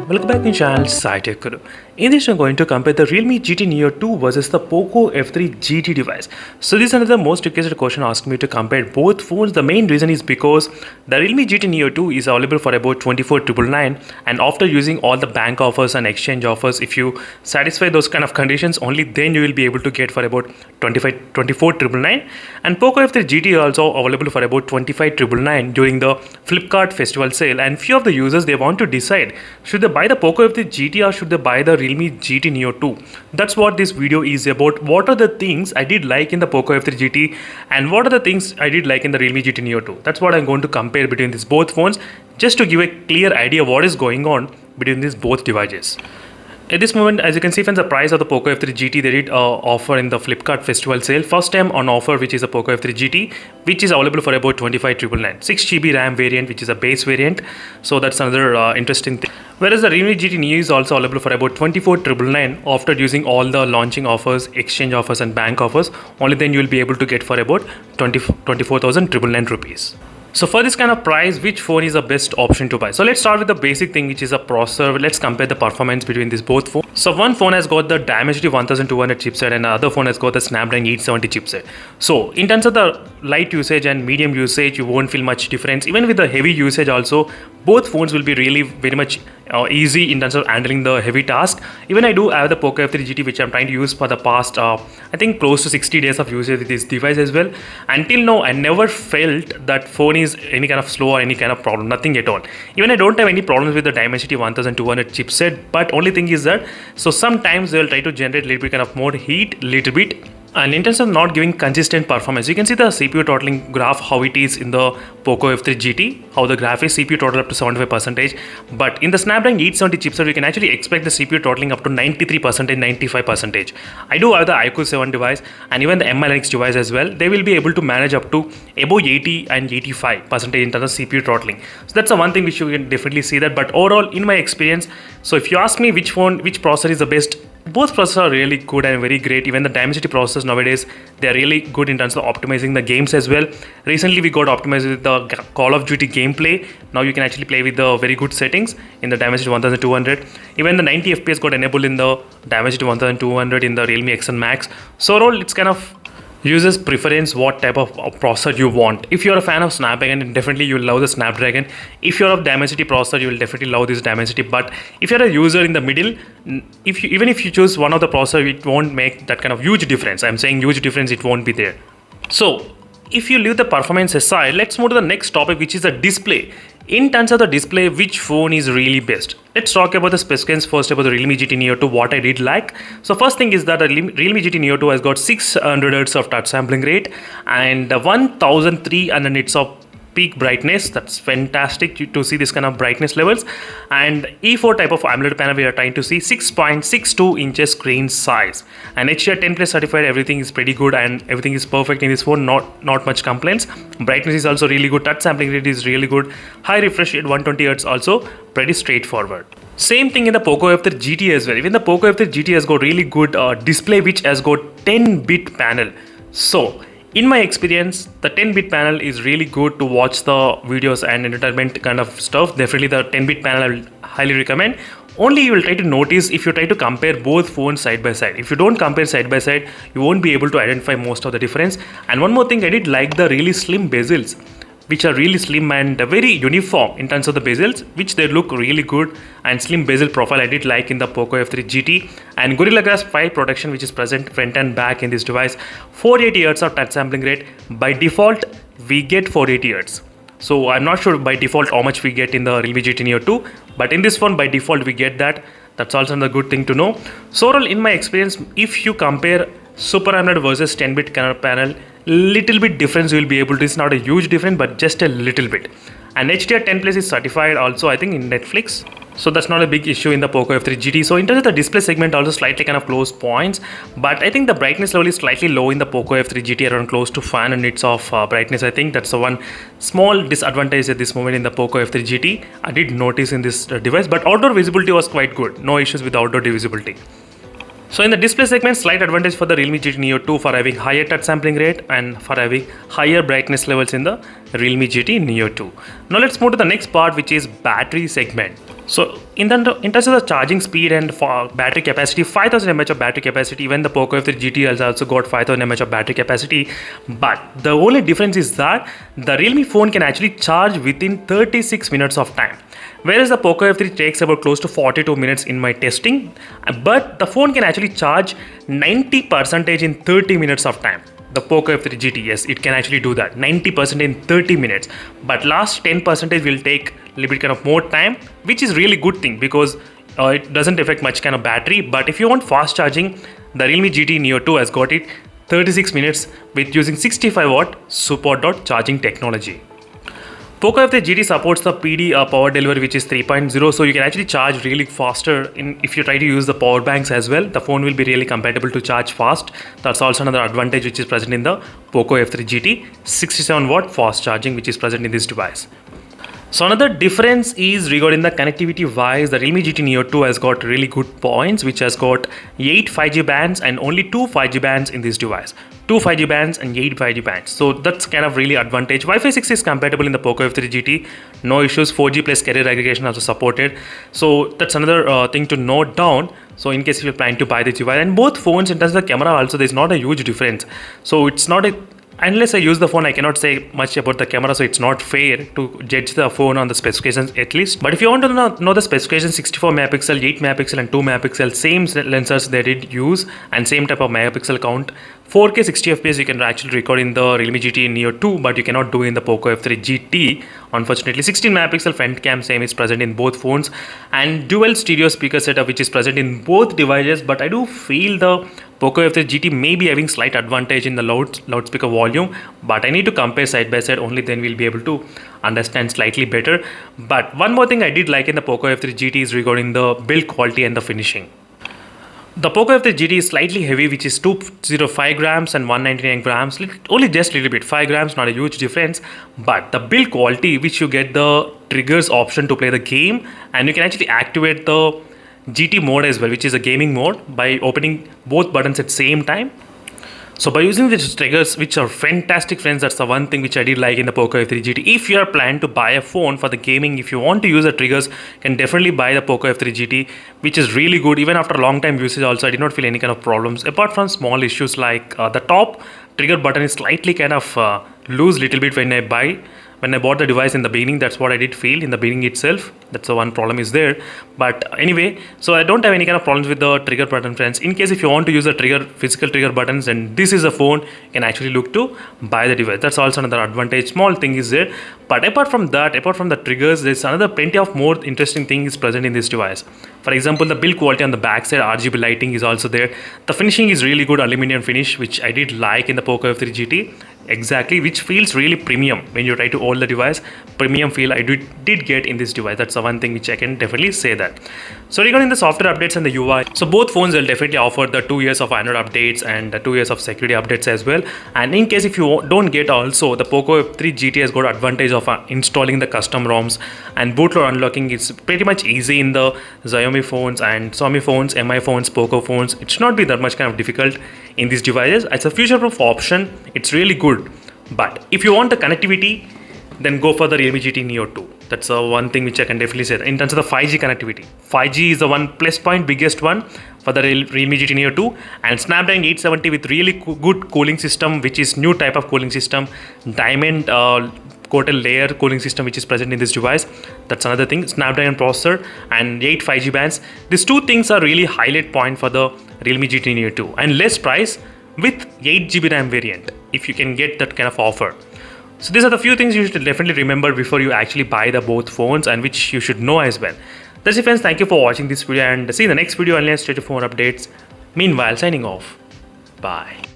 everyone, welcome back to channel SciTech Guru. In this I'm going to compare the Realme GT Neo 2 versus the Poco F3 GT device. So this is another most requested question asking me to compare both phones. The main reason is because the Realme GT Neo 2 is available for about 24,999, and after using all the bank offers and exchange offers, if you satisfy those kind of conditions, only then you will be able to get for about 24,999. And Poco F3 GT is also available for about 25,999 during the Flipkart festival sale, and few of the users they want to decide should they buy the Poco F3 GT or should they buy the Realme GT Neo 2. That's what this video is about. What are the things I did like in the Poco F3 GT and what are the things I did like in the Realme GT Neo 2. That's what I'm going to compare between these both phones, just to give a clear idea what is going on between these both devices. At this moment, as you can see, friends, the price of the Poco F3 GT they did offer in the Flipkart festival sale. First time on offer, which is a Poco F3 GT, which is available for about 25,999. 6GB RAM variant, which is a base variant. So that's another interesting thing. Whereas the Realme GT Neo is also available for about 24,999 after using all the launching offers, exchange offers, and bank offers. Only then you will be able to get for about 24,999 rupees. So for this kind of price, which phone is the best option to buy? So let's start with the basic thing, which is a processor. Let's compare the performance between these both phones. So one phone has got the Dimensity 1200 chipset and the other phone has got the Snapdragon 870 chipset. So in terms of the light usage and medium usage, you won't feel much difference. Even with the heavy usage also, both phones will be really very much easy in terms of handling the heavy task. Even I do have the Poco F3 GT, which I'm trying to use for the past I think close to 60 days of usage with this device as well. Until now, I never felt that phone is any kind of slow or any kind of problem, nothing at all. Even I don't have any problems with the Dimensity 1200 chipset, but only thing is that so sometimes they will try to generate a little bit kind of more heat, little bit. And in terms of not giving consistent performance, you can see the CPU throttling graph, how it is in the Poco F3 GT, how the graph is CPU throttle up to 75%. But in the Snapdragon 870 chipset, we can actually expect the CPU throttling up to 93%, 95%. I do have the iQOO 7 device and even the MI9X device as well. They will be able to manage up to above 80 and 85% in terms of CPU throttling. So that's the one thing which you can definitely see that. But overall, in my experience, so if you ask me which processor is the best, both processors are really good and very great. Even the Dimensity processors nowadays, they are really good in terms of optimizing the games as well. Recently, we got optimized with the Call of Duty gameplay. Now you can actually play with the very good settings in the Dimensity 1200. Even the 90 FPS got enabled in the Dimensity 1200 in the Realme X1 Max. So overall, it's kind of users preference what type of processor you want. If you're a fan of Snapdragon, definitely you'll love the Snapdragon. If you're a Dimensity processor, you will definitely love this Dimensity. But if you're a user in the middle, even if you choose one of the processor, it won't make that kind of huge difference. I'm saying huge difference, it won't be there. So if you leave the performance aside, let's move to the next topic, which is the display. In terms of the display, which phone is really best? Let's talk about the specifications first about the Realme GT Neo 2, what I did like. So first thing is that the Realme GT Neo 2 has got 600 Hz of touch sampling rate and 1300 nits of peak brightness. That's fantastic to see this kind of brightness levels. And E4 type of AMOLED panel, we are trying to see 6.62 inches screen size. And HDR10 Plus certified, everything is pretty good and everything is perfect in this phone, not much complaints. Brightness is also really good, touch sampling rate is really good, high refresh rate 120 Hz also pretty straightforward. Same thing in the Poco F3 GT as well. Even the Poco F3 GT has got really good display, which has got 10-bit panel. So in my experience, the 10-bit panel is really good to watch the videos and entertainment kind of stuff. Definitely the 10-bit panel I will highly recommend. Only you will try to notice if you try to compare both phones side by side. If you don't compare side by side, you won't be able to identify most of the difference. And one more thing, I did like the really slim bezels, which are really slim and very uniform in terms of the bezels, which they look really good, and slim bezel profile I did like in the Poco F3 GT. And Gorilla Glass 5 protection, which is present front and back in this device. 480 Hz of touch sampling rate. By default, we get 480 Hz. So I'm not sure by default how much we get in the Realme GT Neo 2, but in this phone by default we get that. That's also another good thing to know. So overall, in my experience, if you compare Super AMOLED versus 10-bit panel, little bit difference you will be able to. It's not a huge difference, but just a little bit. And HDR10 Plus is certified also, I think, in Netflix. So that's not a big issue in the Poco F3 GT. So in terms of the display segment, also slightly kind of close points. But I think the brightness level is slightly low in the Poco F3 GT, around close to 500 nits of brightness. I think that's the one small disadvantage at this moment in the Poco F3 GT. I did notice in this device, but outdoor visibility was quite good. No issues with outdoor visibility. So in the display segment, slight advantage for the Realme GT Neo 2 for having higher touch sampling rate and for having higher brightness levels in the Realme GT Neo 2. Now let's move to the next part, which is battery segment. So in terms of the charging speed and for battery capacity, 5000 mAh of battery capacity. Even the Poco F3 GT has also got 5000 mAh of battery capacity. But the only difference is that the Realme phone can actually charge within 36 minutes of time, whereas the Poco F3 takes about close to 42 minutes in my testing. But the phone can actually charge 90% in 30 minutes of time. The Poco F3 GT, yes, it can actually do that 90% in 30 minutes, but last 10% will take a little bit kind of more time, which is really good thing because it doesn't affect much kind of battery. But if you want fast charging, the Realme GT Neo 2 has got it 36 minutes with using 65 watt super dot charging technology. Poco F3 GT supports the PD power delivery, which is 3.0, so you can actually charge really faster. If you try to use the power banks as well, the phone will be really compatible to charge fast. That's also another advantage which is present in the Poco F3 GT, 67 watt fast charging which is present in this device. So another difference is regarding the connectivity wise, the Realme GT Neo 2 has got really good points, which has got 8 5G bands and only 2 5G bands in this device. 2 5G bands and 8 5G bands. So that's kind of really advantage. Wi-Fi 6 is compatible in the Poco F3 GT. No issues. 4G plus carrier aggregation also supported. So that's another thing to note down. So in case if you're planning to buy this device, and both phones in terms of the camera also, there's not a huge difference. So it's not a, unless I use the phone, I cannot say much about the camera, so it's not fair to judge the phone on the specifications at least. But if you want to know the specifications, 64 megapixel, 8 megapixel and 2 megapixel, same lenses they did use and same type of megapixel count. 4K 60 FPS you can actually record in the Realme GT Neo 2, but you cannot do in the Poco F3 GT. Unfortunately, 16 megapixel front cam same is present in both phones, and dual stereo speaker setup which is present in both devices. But I do feel the Poco F3 GT may be having slight advantage in the loudspeaker volume, but I need to compare side by side, only then we'll be able to understand slightly better. But one more thing I did like in the Poco F3 GT is regarding the build quality and the finishing. The Poco F3 GT is slightly heavy, which is 205 grams and 199 grams, only just a little bit, 5 grams, not a huge difference. But the build quality, which you get the triggers option to play the game, and you can actually activate the GT mode as well, which is a gaming mode, by opening both buttons at the same time. So by using these triggers, which are fantastic friends, that's the one thing which I did like in the Poco F3 GT. If you are planning to buy a phone for the gaming, if you want to use the triggers, can definitely buy the Poco F3 GT, which is really good. Even after a long time usage also, I did not feel any kind of problems, apart from small issues like the top trigger button is slightly kind of loose little bit when I bought the device in the beginning. That's what I did feel in the beginning itself. That's the one problem is there. But anyway, so I don't have any kind of problems with the trigger button, friends. In case if you want to use the physical trigger buttons, and this is a phone, you can actually look to buy the device. That's also another advantage. Small thing is there. But apart from that, apart from the triggers, there's another plenty of more interesting things present in this device. For example, the build quality on the backside, RGB lighting is also there. The finishing is really good, aluminum finish, which I did like in the Poco F3 GT. Exactly, which feels really premium when you try to hold the device. Premium feel I did get in this device. That's the one thing which I can definitely say that. So regarding the software updates and the UI, so both phones will definitely offer the 2 years of Android updates and the 2 years of security updates as well. And in case if you don't get also, the Poco F3 GT has got advantage of installing the custom ROMs, and bootloader unlocking is pretty much easy in the Xiaomi phones and Xiaomi phones, MI phones, Poco phones. It should not be that much kind of difficult in these devices. It's a future-proof option. It's really good. But if you want the connectivity, then go for the Realme GT Neo 2. That's one thing which I can definitely say. In terms of the 5G connectivity, 5G is the one plus point, biggest one for the Realme GT Neo 2, and Snapdragon 870 with really good cooling system, which is new type of cooling system, diamond coated layer cooling system which is present in this device. That's another thing. Snapdragon processor and 8 5G bands. These two things are really highlight point for the Realme GT Neo 2, and less price with 8GB RAM variant if you can get that kind of offer. So these are the few things you should definitely remember before you actually buy the both phones, and which you should know as well. That's it, friends. Thank you for watching this video, and see you in the next video. Unless stay tuned for more updates. Meanwhile, signing off. Bye.